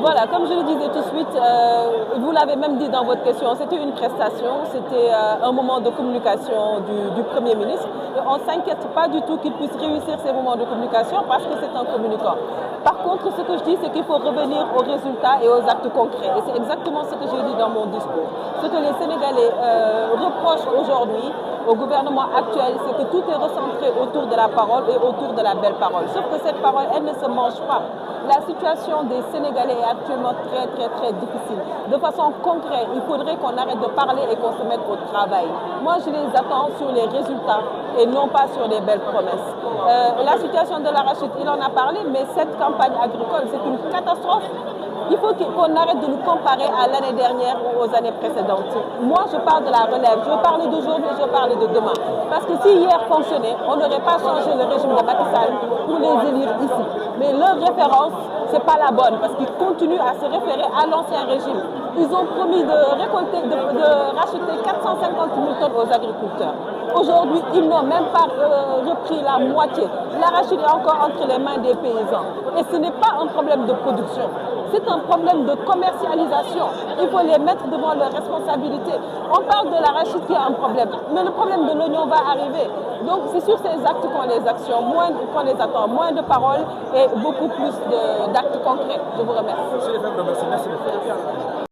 Voilà, comme je le disais tout de suite, vous l'avez même dit dans votre question, c'était une prestation, c'était un moment de communication du Premier ministre. Et on ne s'inquiète pas du tout qu'il puisse réussir ces moments de communication parce que c'est un communicant. Par contre, ce que je dis, c'est qu'il faut revenir aux résultats et aux actes concrets. Et c'est exactement ce que j'ai dit dans mon discours. Ce que les Sénégalais reprochent aujourd'hui au gouvernement actuel, c'est que tout est recentré autour de la parole et autour de la belle parole. Sauf que cette parole, elle ne se mange pas. La situation des Sénégalais est actuellement très difficile. De façon concrète, il faudrait qu'on arrête de parler et qu'on se mette au travail. Moi, je les attends sur les résultats et non pas sur les belles promesses. La situation de l'arachide, il en a parlé, mais cette campagne agricole, c'est une catastrophe. Il faut qu'on arrête de nous comparer à l'année dernière ou aux années précédentes. Moi, je parle de la relève. Je veux parler d'aujourd'hui, je veux parler de demain. Parce que si hier fonctionnait, on n'aurait pas changé le régime de Macky Sall pour les élire ici. Mais leur référence, ce n'est pas la bonne parce qu'ils continuent à se référer à l'ancien régime. Ils ont promis de récolter, de racheter 450 000 tonnes aux agriculteurs. Aujourd'hui, ils n'ont même pas repris la moitié. L'arachide est encore entre les mains des paysans. Et ce n'est pas un problème de production. C'est un problème de commercialisation. Il faut les mettre devant leurs responsabilités. On parle de l'arachide qui a un problème, mais le problème de l'oignon va arriver. Donc c'est sur ces actes qu'on les actions, moins qu'on les attend, moins de paroles et beaucoup plus d'actes concrets. Je vous remercie. Merci beaucoup.